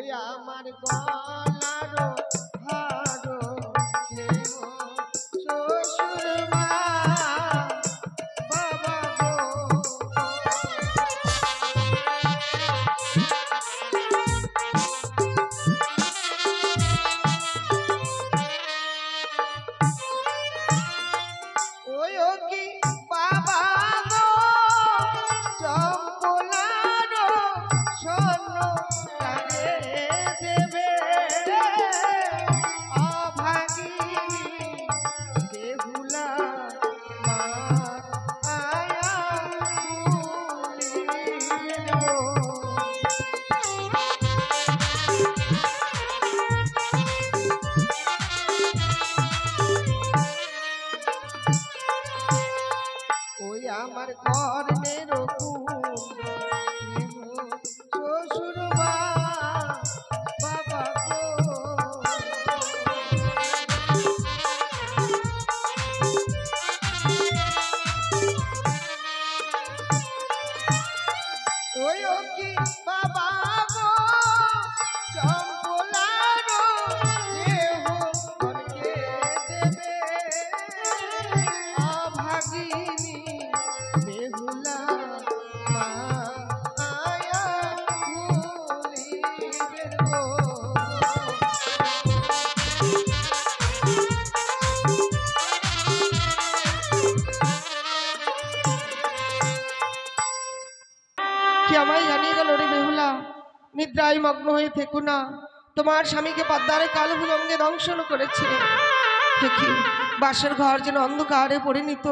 ওই আমার গলার হারো শ্বশুর মা বাবা গো ওই ও কি বাবা গো চম্পলার স্বর্ণ তারে দেবে অভাগিনী বেহুলা মা আয়া ভুলিল গো। ওই আমার কর্ণের শ্বশুর বাবা গো ওই ও কি বাবা গো চম্পলার দেহ মনকে দেবে অভাগিনী বেহুলা মা আয়া ভুলিবেন গো। কি আমায় জানিয়ে গেল রে বেহুলা, নিদ্রায় মগ্ন হয়ে থেকো না, তোমার স্বামীকে পদ্মারে কাল ভুলঙ্গে দংশন করেছে। দেখি বাসর ঘর যেন অন্ধকারে পরিণত,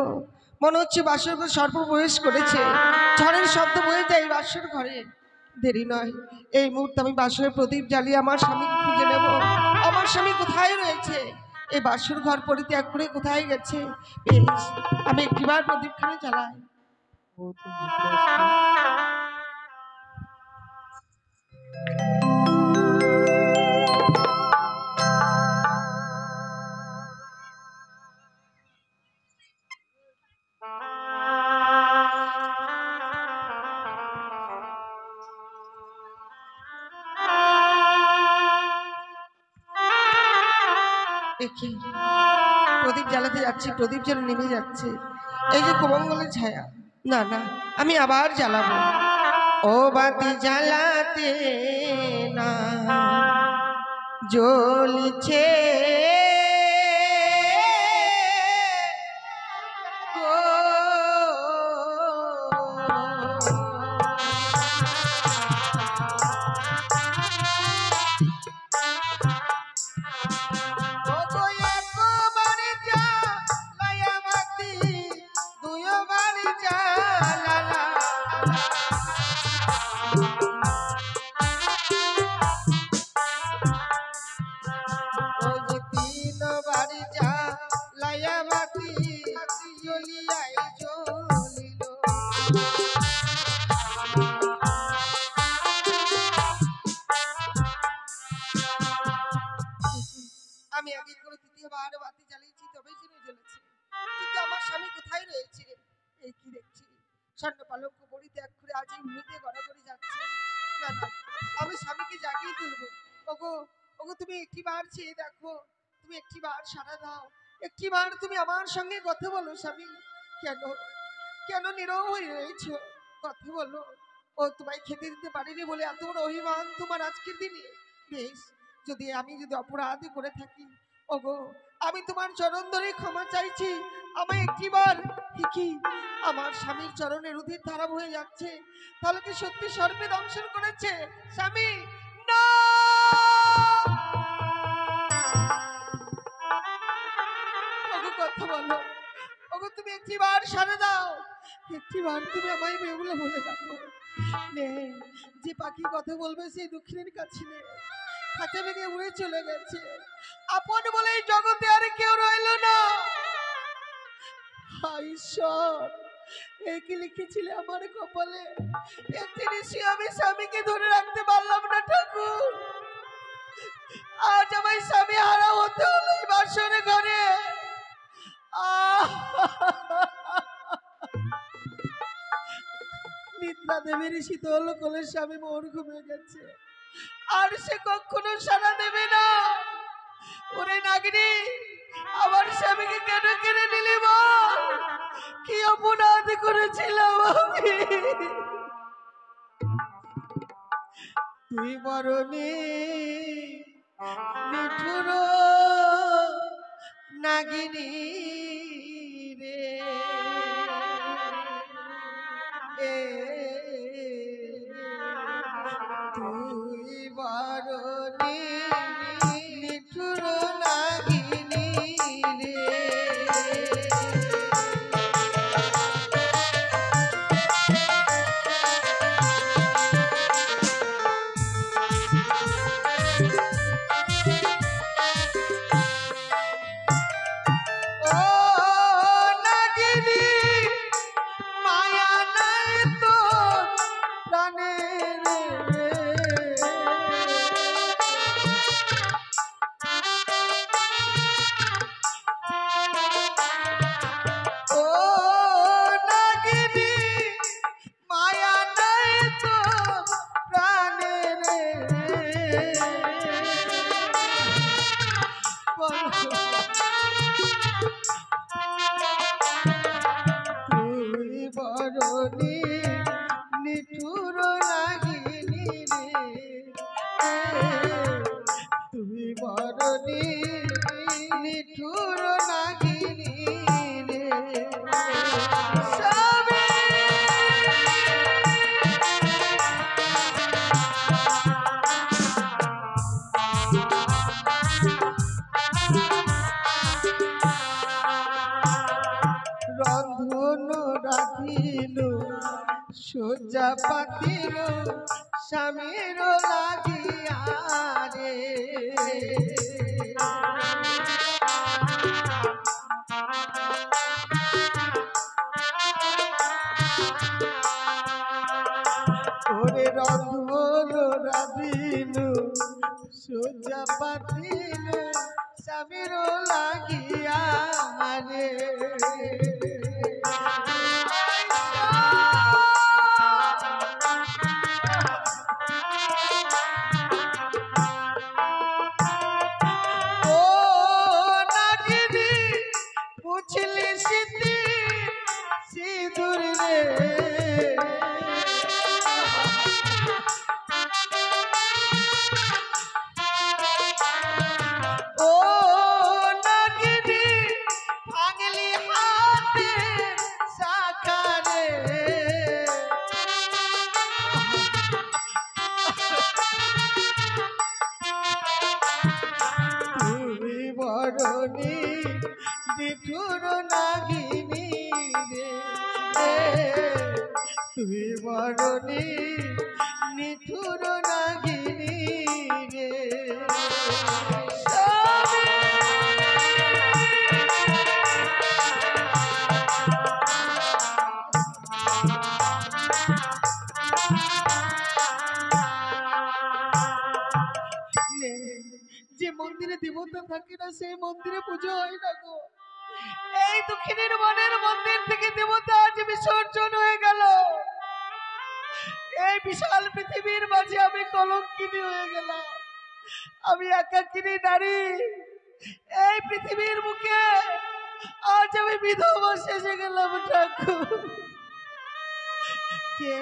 মনে হচ্ছে বাসর ঘর সর্প প্রবেশ করেছে, ঝড়ের শব্দ বয়ে যায় বাসর ঘরে। দেরি নয়, এই মুহূর্তে আমি বাসরের প্রদীপ জ্বালিয়ে আমার স্বামীকে খুঁজে নেব। আমার স্বামী কোথায় রয়েছে? এই বাসর ঘর পরিত্যাগ করে কোথায় গেছে? বেশ, আমি একটিবার প্রদীপখানে জ্বালাই। দেখি প্রদীপ জ্বালাতে যাচ্ছি, প্রদীপ যেন নেমে যাচ্ছে। এই যে কোমঙ্গলের ছায়া, না না, আমি আবার জ্বালাবো। ও বাতি জ্বালাতে না জ্বলছে গো, আমি আগে করে তৃতীয়বার বাতি জ্বালিয়েছি, তবেই যেন জ্বলেছে। কিন্তু আমার স্বামী কোথায় রয়েছে? এই কি দেখছি, স্বর্ণ পালঙ্ক পরিত্যাগ করে আজ এই ভূমিতে গড়াগড়ি যাচ্ছে। না না, আমি স্বামীকে জাগিয়ে তুলবো। ওগো ওগো, তুমি একটিবার চেয়ে দেখো, তুমি একটিবার সাড়া দাও, একটিবার তুমি আমার সঙ্গে কথা বলো। স্বামী, কেন কেন নীরব হয়ে রয়েছ? কথা বলো। ও তোমায় খেতে দিতে পারিনি বলে এত বড় অভিমান তোমার আজকের দিনে? বেশ, আমি যদি অপরাধ করে থাকি, ওগো আমি তোমার চরণ ধরে ক্ষমা চাইছি। আমায় একটিবার কি আমার স্বামীর চরণের উদির ধারা বয়ে যাচ্ছে, তাহলে কি সত্যি সর্পে দংশন করেছে? স্বামী না, ওগো কথা বলো। ওগো তুমি একটিবার সাড়া দাও, একটিবার তুমি আমায় বেহুলা বলে ডাকো। নে, যে পাখি কথা বলবে সেই দক্ষিণের কাছে নে, খাঁচা ভেঙে উড়ে চলে গেছে। আপন বলে এই জগতে আর কেউ রইল না। ঈশ্বর, এই কি লিখেছিলে আমার কপালে? একটি ঋষি আমি স্বামীকে ধরে রাখতে পারলাম না ঠাকুর। আজ আমার স্বামী হারা হতে হলো এই বাসর ঘরে। নিদ্রা দেবীর শীতল কোলে স্বামী মোর ঘুমিয়ে গেছে। আর সে কখনো সাড়া দেবে না। ওরে নাগিনী, আমার স্বামীকে কেন কেড়ে নিলি বল? কি অপরাধ করেছিলাম আমি? তুই মরণে নিঠুর নাগিনী রে, তুই মরণে নিঠুর নাগিনী রে। নিঠুর নাগিনী রে, তুই মরণে নিঠুর নাগিনী রে। রন্ধন রাখিল সোজা পাতিল স্বামীর লাগিয়া রে, ওরে রন্ধন রাধিল সোজা পাতিল স্বামীর লাগিয়া রে। মরণে নিঠুর নাগিনী রে, তুই মরণে নিঠুর নাগিনী রে। যে মন্দিরে দেবতা থাকে না সেই মন্দিরে পুজো হয় না গো। এই দক্ষিণের বনের মন্দির থেকে দেবতা আজ বিসর্জন হয়ে গেল। এই বিশাল পৃথিবীর মাঝে আমি কলঙ্কিনী হয়ে গেলাম। আমি একাকিনী নারী, এই পৃথিবীর মুখে আজ আমি বিধবা সেজে গেলাম। ঠাকুর, কে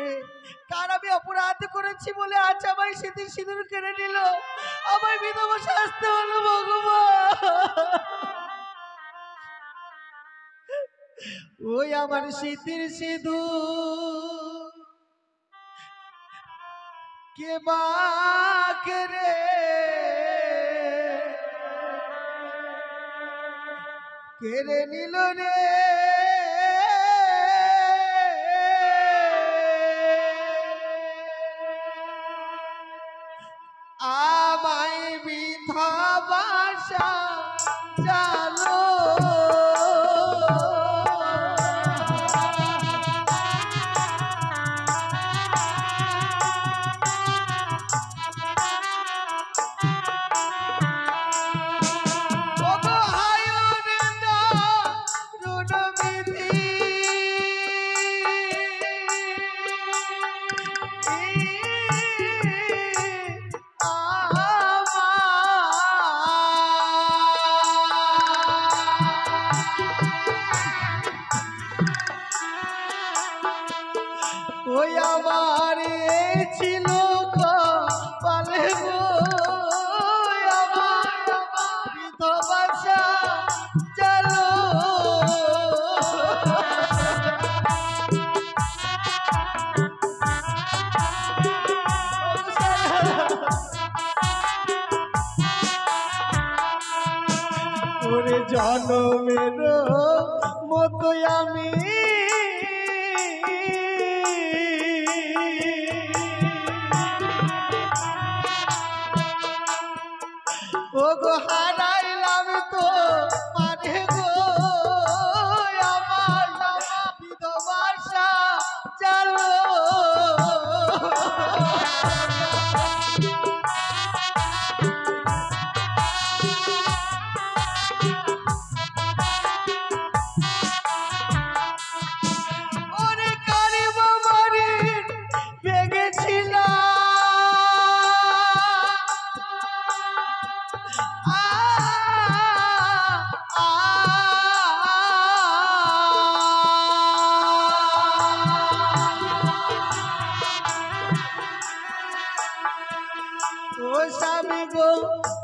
কার আমি অপরাধ করেছি বলে আজ আমায় সেদিন সিঁদুর কেড়ে নিল, আমায় বিধবা শাস্তি হলো। ভগবান, ওই আমার স্মৃতির সিঁদুর কে বাকে রে, কেড়ে নিল রে। আমায় বিধবা সাজালো, ওরে জনমের মতো আমি ও গো হারাইলাম তো মানে গো আমার বিধবাসা চলো স্বামী গো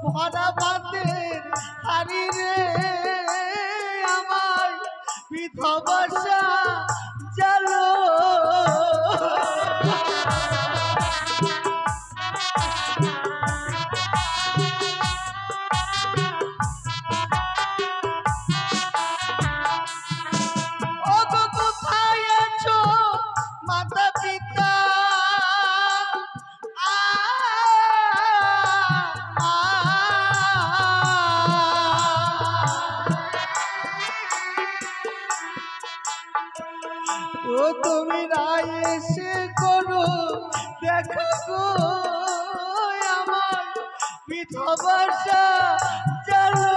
ভরা বাতের হারি রে আমার বিধবাসা চলো ও গো কোথায় আছো মাতা পিতা ও তুমি রায় এসে করো দেখো গো আমার বিধবাসা চলো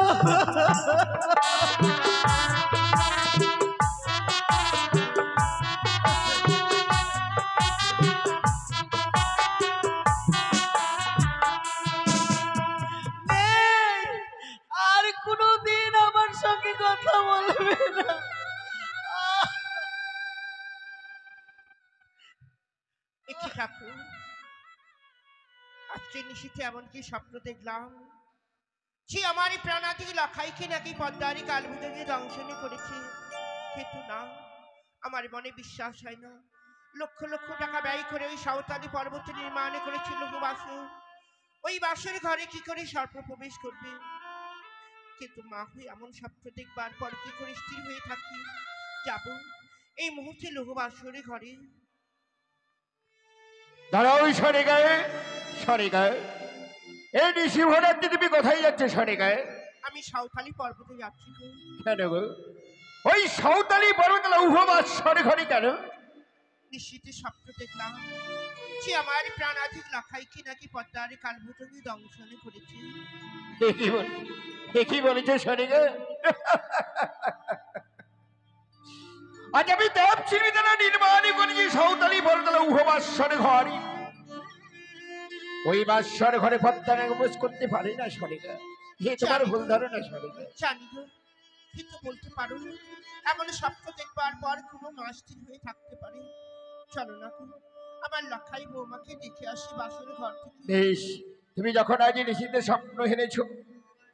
আর কোনোদিন আমার সঙ্গে কথা বলবে না ঠাকুর আজকে নিশীথে এমন কি স্বপ্ন দেখলাম সে আমারই প্রাণাতি লখাইকে নাকি পদ্মারি কালভুজে দংশনী করেছে কিন্তু না আমার মনে বিশ্বাস হয় না লক্ষ লক্ষ টাকা ব্যয় করে ওই সাঁওতালি পর্বত নির্মাণ করেছিল বাসর ওই বাসের ঘরে কি করে সর্প প্রবেশ করবে কিন্তু মা হয়ে এমন স্বপ্ন দেখবার পর কি করে স্থির হয়ে থাকি যাব এই মুহূর্তে লোহবাসরের ঘরে দাঁড়াও সরে গায়ে সরে গায়ে এই নিশি ভরাতে তুমি কোথায় যাচ্ছে সরে গায়ে আমি সাঁওতালি পর্বতে যাচ্ছি গো কেন গো ওই সাঁওতালি পর্বত উপবাস সরে ঘরে কেন নিশ্চিত স্বপ্ন দেখলাম যে আমার প্রাণাধিক লাখাইকে নাকি পদ্মারে কালভুজঙ্গি দংশনে করেছে কি বলেছে সরে গায়ে আজ আমি দেব শিল্পী দ্বারা নির্মাণ করেছি সাঁওতালি পর্বত উপবাসর ঘর ওই বাসর ঘরে পদ্মারে উপবাস করতে পারে না সরে গায়ে এ তোমার ভুল ধারণা সরে গায়ে জানি গো কিন্তু বলতে পারো এমন স্বপ্ন দেখবার পর কোনো মাস দিন হয়ে থাকতে পারে চলো না গো আমার লখাই বৌমাকে দেখে আসি বাসরের ঘর থেকে বেশ তুমি যখন আজ নিশীথে স্বপ্ন হেরেছো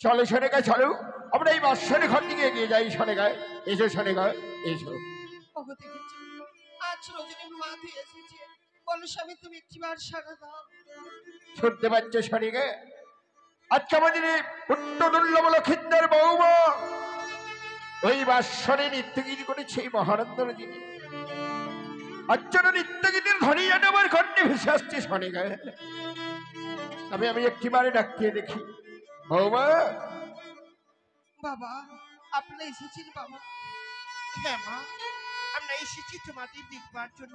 চলো সরে গায়ে চলো আমরা এই বাসরের ঘর দিকে এগিয়ে যাই সরে গায়ে এসো সরে গায়ে এসো আজ রজনী মাথে এসেছে বলো স্বামী তুমি একটিবার সারা দাও শুনতে পাচ্ছ সরে গায়ে আজকে আমাদের পুত্র দুর্লভ লক্ষিন্দের বৌমা ওই বাসরে নৃত্যগীতি করেছে এই মহানন্দর দিনে অর্চনা নিত্যগীতির ধ্বনি যেন আমার কণ্ঠে ভেসে আসছে শোনে গায়ে তবে আমি একটিবারে ডাকিয়ে দেখি বৌমা বাবা আপনি এসেছেন বাবা হ্যাঁ মা আমরা এসেছি তোমাদের দেখবার জন্য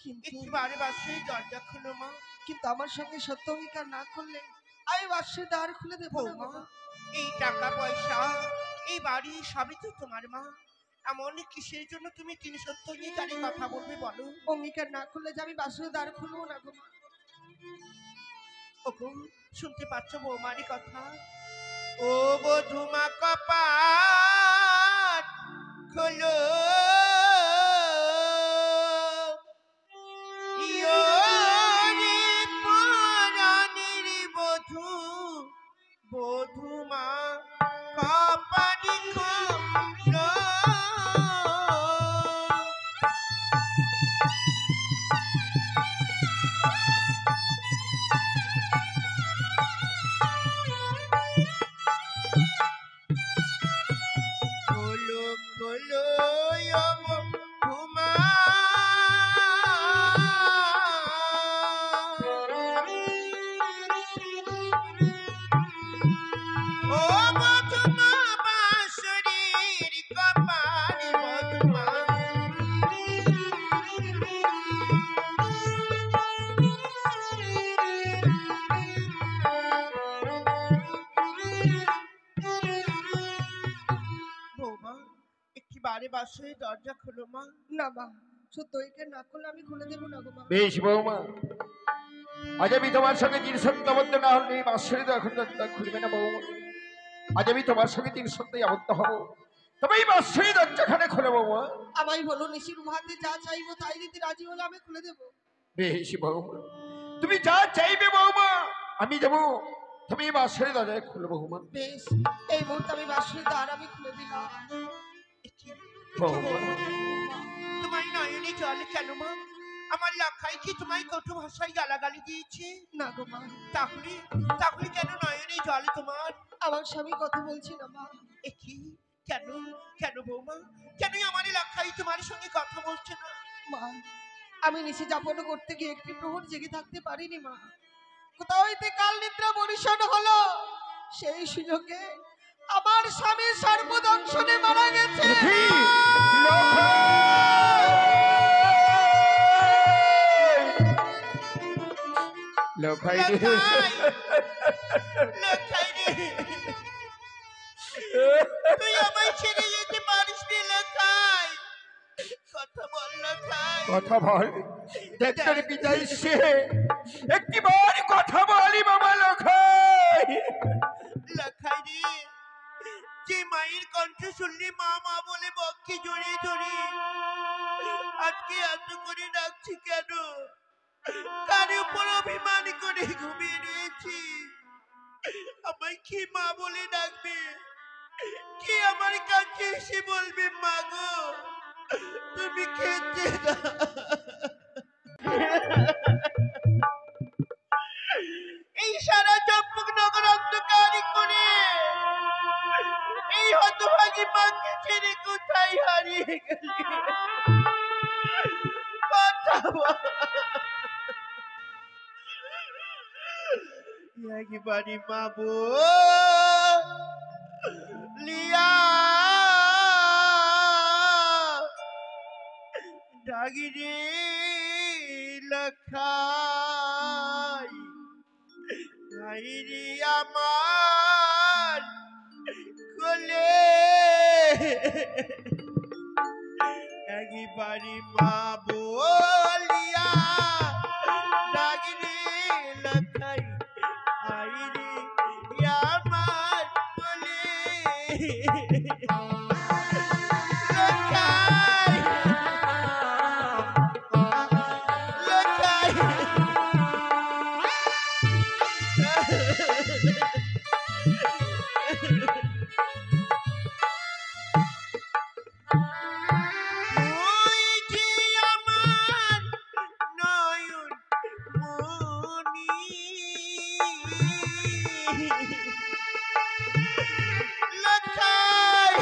কিন্তু একটিবারে বাসরে দরজা খুলো মা কিন্তু আমার সঙ্গে সত্য অঙ্গীকার না করলে আমি বাসের দ্বার খুলে দেবো না মা বাবা এই টাকা পয়সা এই বাড়ি সবই তো তোমার মা এমন কিসের জন্য তুমি ৩৭০ কথা বলবে বলো অঙ্গীকার না করলে যে আমি বাসের দ্বার খুলবো না গো ওগো শুনতে পাচ্ছ বৌমারি কথা ও বধুমা কপাট খোলো বধুমা কপাট খোলো এই বাসের দরজা খোলো মা। না মা, সত্য একে না করলে আমি খুলে দেবো না গো মা। বেশ বৌমা, আজ আমি তোমার সঙ্গে তিন সপ্তাহ আবদ্ধ না হলে এই বাসরে তো এখন দরজা খুলবে না বৌমা। আজ আমি তোমার সঙ্গে 3 সপ্তাহে আবদ্ধ হব, তবে এই বাসরে দরজাখানে খুলে বৌমা। আমায় বলো নিশির হাতে যা চাইবো তাই দিতে রাজি হলে আমি খুলে দেবো। বেশ বৌমা, তুমি যা চাইবে বৌমা আমি দেবো, তুমি এই বাসরে দরজা খুলে বৌমা। বেশ, এই মুহূর্তে আমি বাসুর দ্বার আমি খুলে দিলাম। বৌমা, তোমার নয়নে জল কেন মা? আমার লাখাই কি তোমায় কত ভাষায় গালাগালি দিয়েছে? না গো মা, তাহলে তাহলে কেন নয়নে জল তোমার? আমার স্বামী কথা বলছি না মা। কি কেন কেন বৌমা, কেন আমার লাখাই তোমার সঙ্গে কথা বলছে না? মা, আমি নিশি যাপন করতে গিয়ে একটি প্রহর জেগে থাকতে পারিনি মা। কোথাও হইতে কাল নিদ্রা বরিশন হলো, সেই সুযোগে আমার স্বামী সর্বদংশনে মারা গেছে। লখাই রে, লাখাই রে, তুই আমায় ছেড়ে যেতে পারিস নি লাখাই। কথা বল লাখাই, কথা বল। দেখ তোর বিদায় সে একটিবার কথা বলি বাবা লখাই। লাখাই রে, যে মায়ের কণ্ঠ শুনলে মা মা বলে বক্ষে জড়িয়ে ধরি, আজকে এত করে ডাকছি কেন? কার উপর অভিমান করে ঘুমিয়ে রয়েছি? আমায় কি মা বলে ডাকবে? কি আমার কাছে এসে বলবে মা গো তুমি খেতে দাও? এই সারা চম্পকনগর অন্ধকারী করে এই হতভাগী মাকে ছেড়ে কোথায় হারিয়ে গেলি? কথা বল। একবারই মাবো লিয়া ডাগিরে লখাই, হাইরে আমার কোলে একবারই মা বলিয়া ডাগিরে লখাই, হাইরে আমার কোলে লখাই লখাই। তুই যে আমার নয়ন মনি, লখাই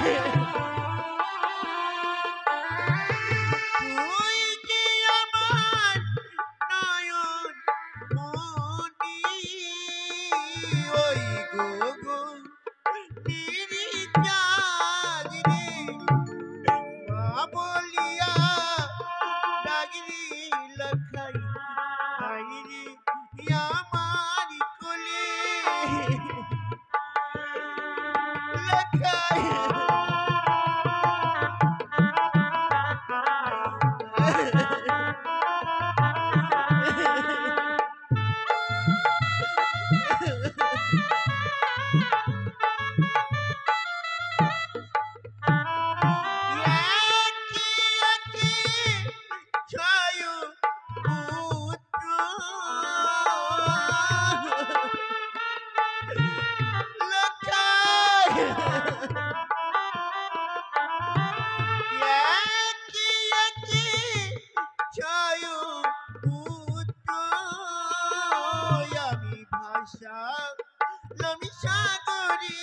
তুই যে আমার নয়ন মনি, ওই গো নিরি চাঁদ রে মা বলিয়া ডাগরি লখাই, হাইরে আমার কোলে লখাই। আমি ভাষা আমি সাগরে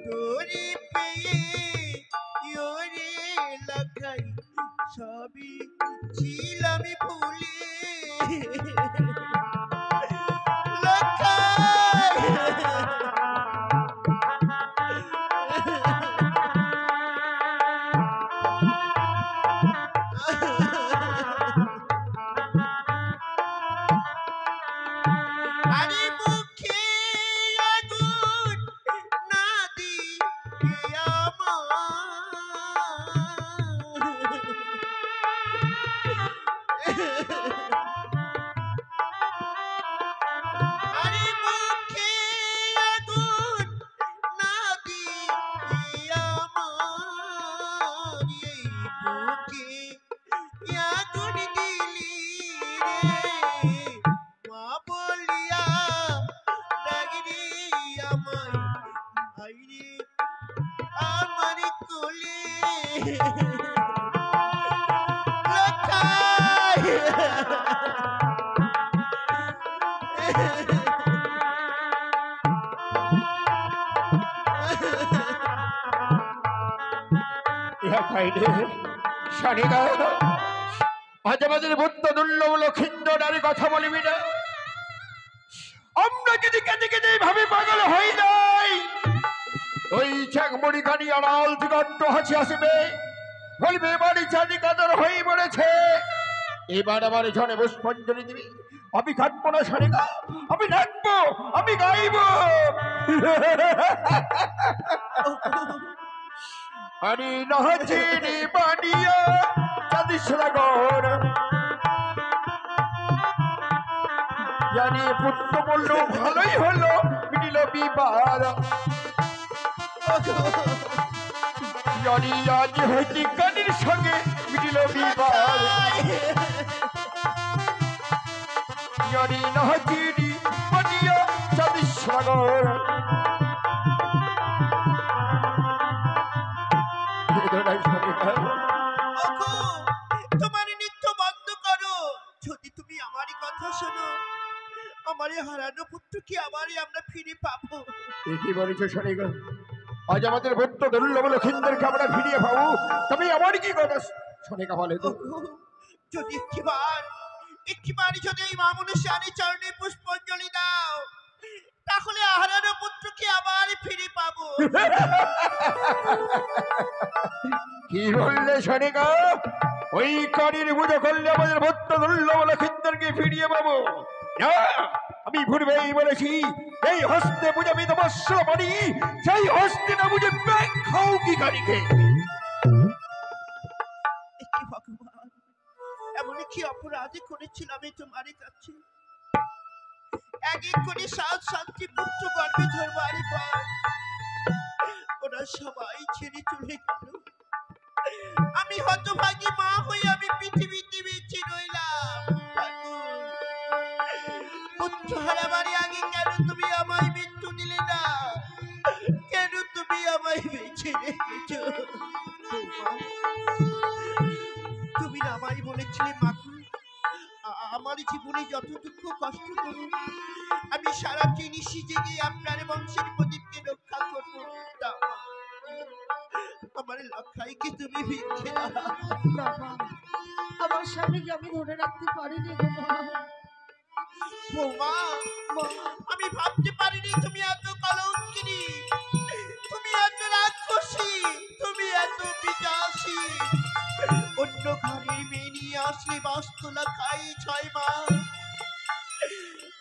তোরে পেয়ে ইয়োরে লখাই, সবই ছিলাম ভুলে লখাই। আরে মুখে আগুন না দিয়ে আমার আরে মুখে আগুন না দিয়া আমার এই বুকে আগুন দিলি রে মা বলিয়া ডাকরি আমার আইরে আমার কোলে আজ আমাদের বুদ্ধ দুর্লভ লক্ষিন্দর কথা বলবি না। আমরা যদি কেঁদে কেঁদে এইভাবে পাগল হই নাই, ওই চাকমড়ি কানি আড়াল থেকে অট্ট হাসি আসবে, বলবে এবারই চাঁদি কাদর হয়ে পড়েছে, এবার আমার জনে পুষ্পাঞ্জলি দিবি। আমি কাঁদবো না সারিকা, আমি নাচবো, আমি গাইব। আরে নাচিনি বানিয়া চাঁদি সাগর, জানি পুত্র বলল ভালোই হলো মিটিল বিবার। জানি আজ হইতে কানির সঙ্গে মিটিল বিবার। জানি নাচিনি বানিয়া চাঁদি সাগর। তোমার নৃত্য বন্ধ করো। যদি তুমি আমারই কথা শোনো, আমার হারানো পুত্রকে আবারই আমরা ফিরে পাবো। কি বলেছো শোনেগা? আজ আমাদের ভক্ত দুর্লভ লক্ষিন্দরকে আমরা ফিরিয়ে পাবো, তবে আমার কি কথা শোনেগা বলে তো? যদি একটিবার যদি এই মামুনুষানি চরণে পুষ্পাঞ্জলি দাও, তাহলে হারানো পুত্রকে আবার ফিরে পাবো। কি বললে শোনেগা? ওই কানির পুজো করলে আমাদের ভক্ত দুর্লভ লক্ষিন্দরকে ফিরিয়ে পাবো না? আমি পূর্বেই বলেছি, এই হস্তে বুঝাবি তোমার শ্রমণী, সেই হস্তে না বুঝে ব্যাং খাও কি কানিকে। ভগবান, এমন কি অপরাধী করেছিলাম আমি তোমার কাছে? এক এক করে 7-7টি পুত্র গর্ভে ধরবারই পর ওরা সবাই ছেড়ে চলে গেল। আমি হতভাগী মা হয়ে আমি পৃথিবীতে বেঁচে রইলাম। পুত্র হারাবারই আগে কেন তুমি আমায় মৃত্যু দিলে না? কেন তুমি আমায় বেঁচে রেখেছো? তুমি না আমায় বলেছিলে মাখু, আমার জীবনে যত দুঃখ কষ্ট করুন, আমি সারা নিশি জেগে আপনার বংশের প্রদীপকে রক্ষা করবো। আমার লক্ষাইকে তুমি ভিক্ষে দাও। বাবা, আমার স্বামীকে আমি ধরে রাখতে পারিনি গো মা। বৌমা, আমি ভাবতে পারিনি তুমি এত কলঙ্কিনী, তুমি এত রাক্ষসী, তুমি এত পিশাচী। অন্য ঘরের মেয়ে নিয়ে আসলে বাস্তলা খাই 6 মাস,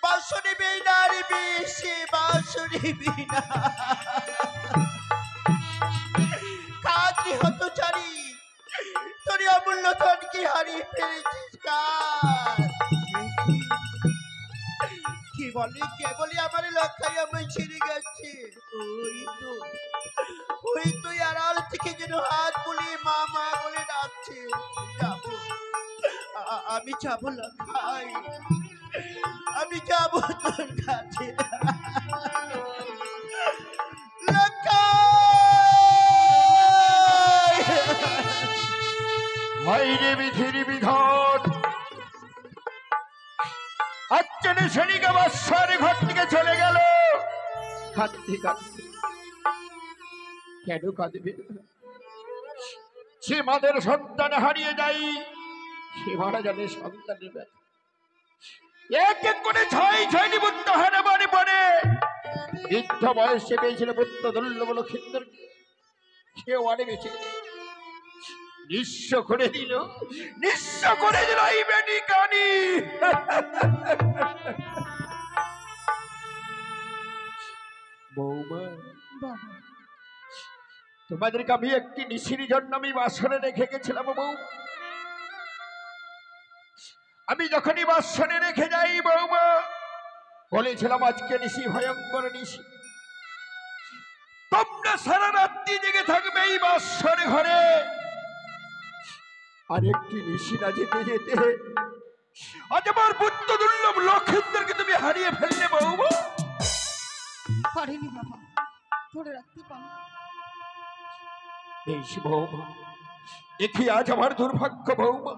বাসনে বেনার বেশে বাসনে বেনা কাজে হতচারী, তোর অমূল্য ধনকে হারিয়ে ফেলেছিস। কে বলে আমার লক্ষাই আমায় ছেড়ে গেছে? ওই তো আড়াল থেকে যেন হাত বলে মা মা বলে ডাকছে। আমি যাবো লক্ষাই, আমি যাবো তোর কাছে। মাইরে বিধির বিধান, আচ্ছনে শনিকা বাসার ঘর থেকে চলে গেল। কাঁদতে কাঁদতে কেন কাঁদবে? সে মাদের সন্তান হারিয়ে যাই, সে মারা জানে সন্তানের ব্যথা। এক এক করে 6 পুত্র হারাবারে পরে বৃদ্ধ বয়সে পেয়েছিল পুত্র দুর্লভ লক্ষিন্দরকে। সেও অনেক বেঁচে নিঃস্ব করে দিল এই বেটি কানি। বৌমা, তোমাদেরকে আমি একটি নিশির জন্য আমি বাসনে রেখে গেছিলাম বউ। আমি যখনই বাসনে রেখে যাই বৌমা, বলেছিলাম আজকে নিশি ভয়ঙ্কর নিশি, তোমরা সারা রাত্রি জেগে থাকবে এই বাসর ঘরে। আর একটি নিশি না যেতে যেতে আজ আমার পুত্র দুর্লভ লক্ষেন্দ্রকে তুমি হারিয়ে ফেললে বৌমা। পারিনি বাবা, ধরে রাখতে পারো। বেশ বৌমা, দেখি আজ আমার দুর্ভাগ্য বৌমা,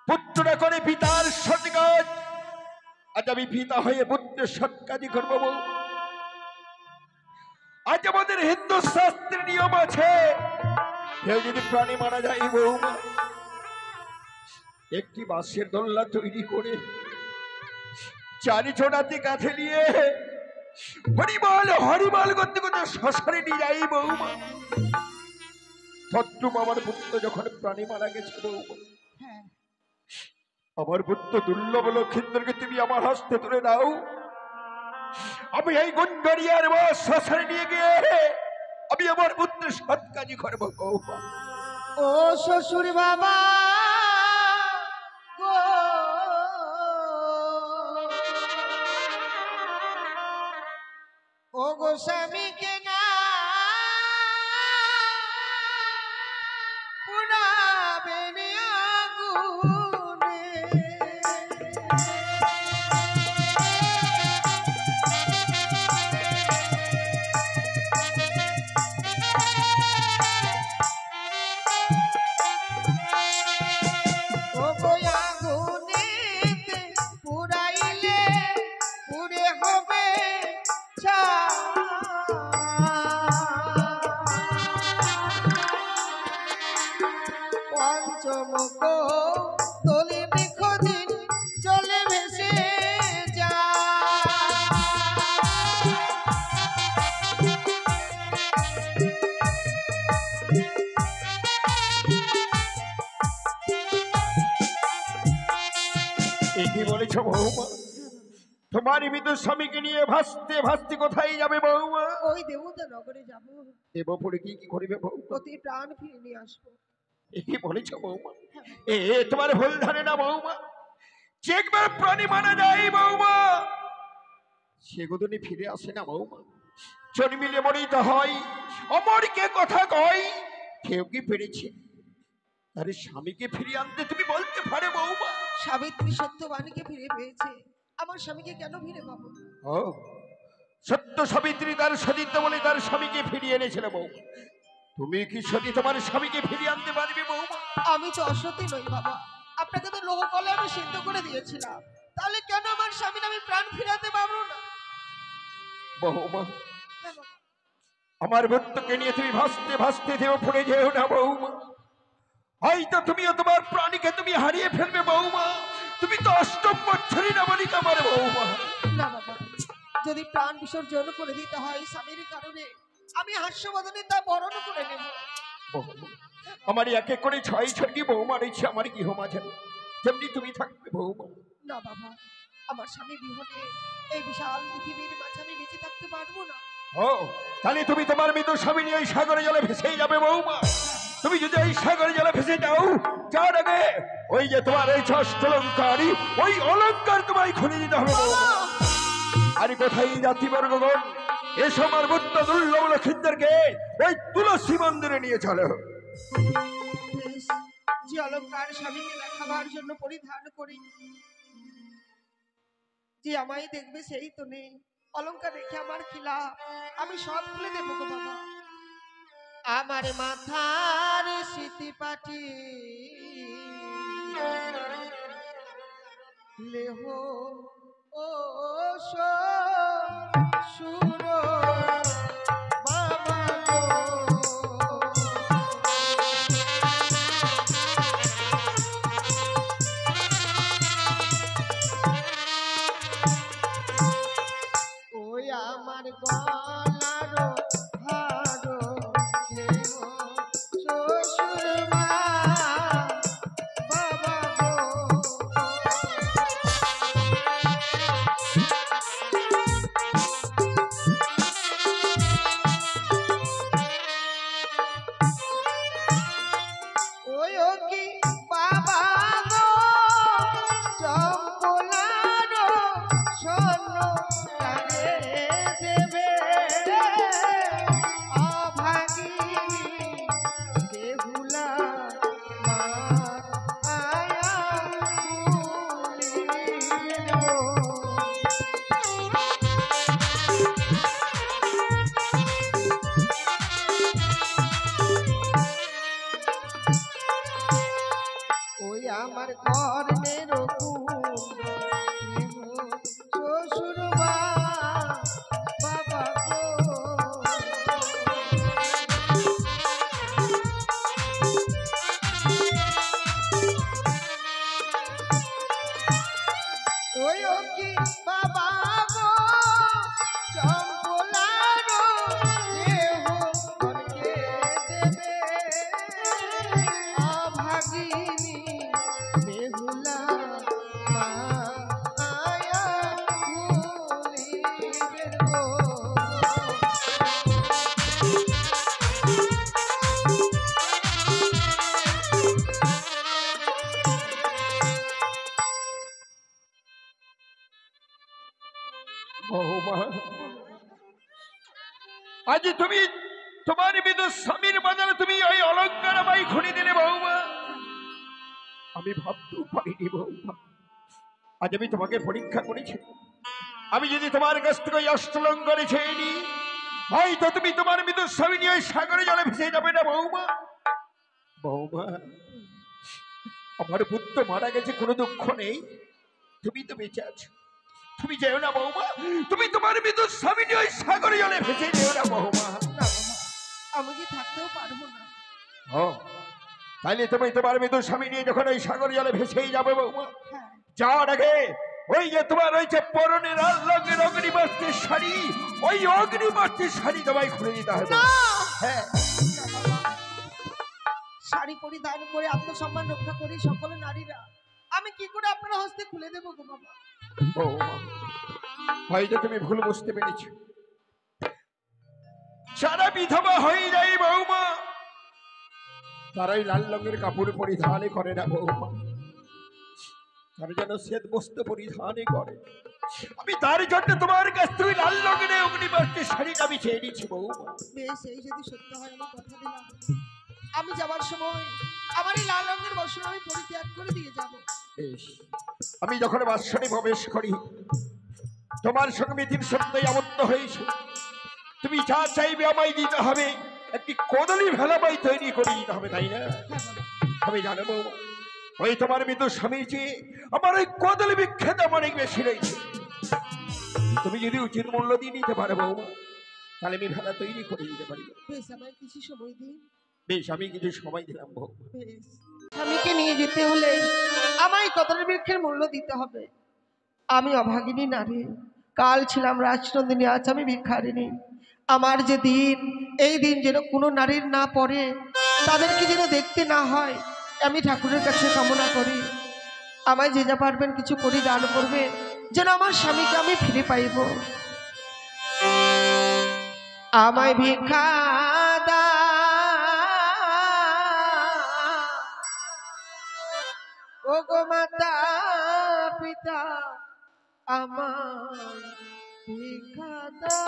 পুত্র করে পিতার সৎকাজ, আজ আমি পিতা হয়ে পুত্রের সৎকাজই করবো বৌমা। আজ আমাদের হিন্দু শাস্ত্রের নিয়ম আছে, কেউ যদি প্রাণী মারা যায় বৌমা, একটি বাঁশের দোলনা তৈরি করে চারিজনাতে কাঁধে নিয়ে হরিবল হরিবল করতে করতে শ্মশানে নিয়ে যাই বৌমা। তদ্রূপ আমার পুত্র যখন প্রাণী মারা গেছে বৌমা, হ্যাঁ, আমার পুত্র দুর্লভ লক্ষেন্দ্রকে তুমি আমার হস্তে তুলে দাও। আমি এই গুন্ডরিয়ার শ্মশানে নিয়ে গিয়ে আমি আমার পুত্রের সৎ কাজই করবো বৌমা। ও শ্বশুর বাবা গো, ও গো স্বামীকে না পুরাবে আগুনে, ও গো আগুনেতে পুরাইলে পুড়ে হবে পঞ্চমুখ তলি বৃক্ষদিন চলে ভেসে যা। কি বলেছ বৌমা? তোমার মৃত স্বামীকে নিয়ে ভাসতে ভাসতে কোথায় যাবে বৌমা? ওই দেবতা নগরে যাবো, দেবপুরে কি কি করবে বৌমা? অতি প্রাণ ফিরে নিয়ে আসবো। কি বলেছ বৌমা? এ তোমার ভুল ধারে না বৌমা। যে একবার প্রাণী মারা যায় বৌমা, সেগুদনি ফিরে আসে না বৌমা। জন্মিলে মরিত হয়, অমরকে কথা কয়। কেউ কি পেরেছে আরে স্বামীকে ফিরিয়ে আনতে? তুমি বলতে পারে বৌমা? সাবিত্রী সত্যবাণীকে ফিরে পেয়েছে, আমার স্বামীকে কেন ফিরে পাবো? ও সত্য সাবিত্রী তার সতীত্ব বলে তার স্বামীকে ফিরিয়ে এনেছিল বৌমা। তুমি কি সতী তোমার স্বামীকে ফিরিয়ে আনতে পারবে বৌমা? আমি তো অসতী নই বাবা, আপনাকে তো লোহ কলে আমি সিদ্ধ করে দিয়েছিলাম, তাহলে কেন আমার স্বামীর আমি প্রাণ ফিরাতে পারবো না? বৌমা, হ্যাঁ বাবা, আমার পুত্রকে নিয়ে তুমি ভাসতে ভাসতে দেও পড়ে যেও না বৌমা। হয়তো তুমিও তোমার প্রাণীকে তুমি হারিয়ে ফেলবে বৌমা। তুমি তো অষ্টম বছরই না বলি আমার বৌমা। না বাবা, যদি প্রাণ বিসর্জন করে দিতে হয় স্বামীর কারণে, আমি হাস্যবদনে তা বরণ করে নেব। বৌমা, আমার একে করে 6-6টি বৌমা রয়েছে আমার গৃহ মাঝে, যেমনি তুমি থাকবে বৌমা। না বাবা, আমার স্বামী বিহনে এই বিশাল পৃথিবীর মাঝে আমি বেঁচে থাকতে পারবো না। ও তাহলে তুমি তোমার মৃত স্বামী নিয়ে এই সাগরে জলে ভেসেই যাবে বৌমা। তুমি যদি এই সাগরে জলে ভেসে যাও, যাওয়ার আগে ওই যে তোমার এই 6 অলঙ্কারী, ওই অলঙ্কার তোমায় খুলে দিতে হবে বৌমা। আর কোথায় জাতিবর্গগণ, এসো আমার পুত্র দুর্লভ লক্ষিন্দরকে ওই তুলসী মন্দিরে নিয়ে চলো। বেশ, যে অলঙ্কার স্বামীকে দেখাবার জন্য পরিধান করি, যে আমায় দেখবে সেই তো নেই। অলঙ্কার দেখে আমার খিলা, আমি সব খুলে দেবো গো বাবা। আমার মাথার স্মৃতি পাটি লেহ ও সুর বাবা গো। ওই আমার গলার হারো লেহ শ্বশুর মা বাবা গো। ওই ও কি বাবা গো, চম্পলার তারে দেবে অভাগিনী বেহুলা মা আয়া ভুলিল। ওই আমার কর্ণের শ্বশুর বাবা গো, ওই ও কি বাবা গো চম্পলার দেহ মনকে দেবে অভাগিনী বেহুলা মা আয়া ভুলিবেন গো। বৌমা, আজ তুমি তোমার বিদুর স্বামীর বদলে তুমি ওই অলঙ্কার আমায় খুঁড়ে দিলে বৌমা। আমি ভাবতেও পারিনি বৌমা, আজ আমি তোমাকে পরীক্ষা করেছি। আমি যদি তোমার কাছ থেকে ওই অষ্টলঙ্কারে ছেড়ে নিই, হয়তো তুমি তোমার বিদুর স্বামী নিয়ে ওই সাগরে জলে ভেসে যাবে না বৌমা। বৌমা, আমার পুত্র মারা গেছে, কোনো দুঃখ নেই, তুমি তো বেঁচে আছো। তুমি যেও না বৌমা, তুমি তোমার বিদুর স্বামী নিয়ে ওই সাগরে জলে ভেসে যেও না বৌমা। না বাবা, আমি কি থাকতেও পারবো না। ও তাইলে তুমি তোমার বিদুর স্বামী নিয়ে যখন ওই সাগর জলে ভেসেই যাবে বৌমা, হ্যাঁ, যাওয়ার আগে ওই যে তোমার রয়েছে পরনে লাল রঙের অগ্নিবস্ত্রের শাড়ি, ওই অগ্নিবস্ত্রের শাড়ি তোমায় খুলে দিতে হবে। হ্যাঁ, না বাবা, শাড়ি পরিধান করে আত্মসম্মান রক্ষা করি সকলে নারীরা, আমি কি করে আপনার হস্তে খুলে দেবো গো বাবা? বৌমা, হয়তো তুমি ভুল বুঝতে পেরেছ। যারা বিধবা হয়ে যায় বৌমা, তারাই লাল রঙের কাপড় পরিধানে করে না বৌমা, তারা যেন শ্বেত বস্ত্র পরিধানই করে। আমি তার জন্য তোমার কাছ থেকে লাল রঙের অগ্নিবস্ত্রের শাড়িটা আমি চেয়ে নিচ্ছি বৌমা। বেশ, এই যদি সত্য হয় আমি কথা দিলাম, আমি যাবার সময় আমার এই লাল রঙের বস্ত্র আমি পরিত্যাগ করে দিয়ে যাব। বেশ, আমি যখন বাসনে প্রবেশ করি, তোমার সঙ্গে মিথির সত্যই আবদ্ধ হয়েছে, তুমি যা চাইবে আমায় দিতে হবে। একটি কদলি ভেলাবাই তৈরি করে দিতে হবে, তাই না? হ্যাঁ বাবা, আমি জানবো ওই তোমার মৃত্যু স্বামী চেয়ে আমার ওই কদলি বিখ্যাত অনেক বেশি রয়েছে। তুমি যদি উচিত মূল্য দিয়ে নিতে পারো বৌমা, তাহলে আমি ভেলা তৈরি করে দিতে পারি। বেশ, আমায় কিছু সময় দিন। বেশ, আমি কিছু সময় দিলাম বৌমা। বেশ, স্বামীকে নিয়ে যেতে হলে আমায় কদলের বৃক্ষের মূল্য দিতে হবে। আমি অভাগিনী নারী, কাল ছিলাম রাজনন্দিনী, আজ আমি ভিক্ষারিণী। আমার যে দিন, এই দিন যেন কোনো নারীর না পড়ে, তাদেরকে যেন দেখতে না হয়, আমি ঠাকুরের কাছে কামনা করি। আমায় যে যা পারবেন কিছু করি দান করবে, যেন আমার স্বামীকে আমি ফিরে পাইব। আমায় ভিক্ষা দাও ও গো মাতা পিতা, আমায় ভিক্ষা দাও।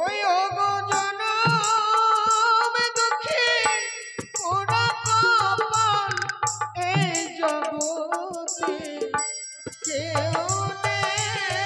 ওই ও গো জনমে দুঃখী পোড়া কপাল, এই জগতে কেউ নেই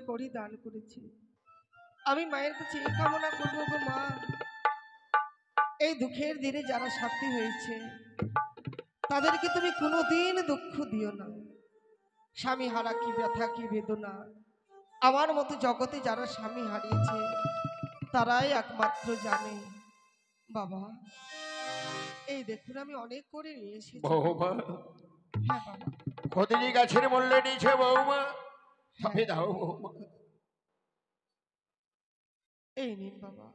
করি দান করেছি। আমি মায়ের কাছে এই কামনা করবো গো মা, এই দুঃখের দিনে যারা সাথী হয়েছে তাদেরকে তুমি কোনোদিন দুঃখ দিও না। স্বামী হারা কি ব্যথা কি বেদনা, আমার মতো জগতে যারা স্বামী হারিয়েছে তারাই একমাত্র জানে। বাবা, এই দেখুন আমি অনেক করে নিয়ে এসেছি। বৌমা, হ্যাঁ বাবা, কদিনই গাছের মূল্য নিয়েছে বৌমা, তবে দাও বৌমা। এই নিন বাবা।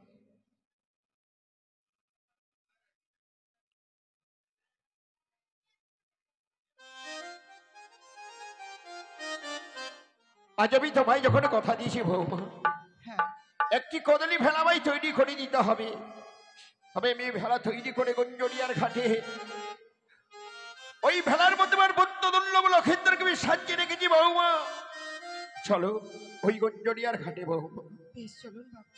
আজ আমি তোমায় যখন কথা দিয়েছি বৌমা, হ্যাঁ একটি কদলি ভেলাবাই তৈরি করে দিতে হবে। তবে আমি ভেলা তৈরি করে গঞ্জরিয়ার ঘাটে ওই ভেলার মধ্যে আমার বন্ধ দুর্লভ লক্ষেন্দ্রকে আমি সাজিয়ে রেখেছি বৌমা। চলো ওই গঞ্জরিয়ার ঘাটে বৌমা। বেশ চলুন বাবা।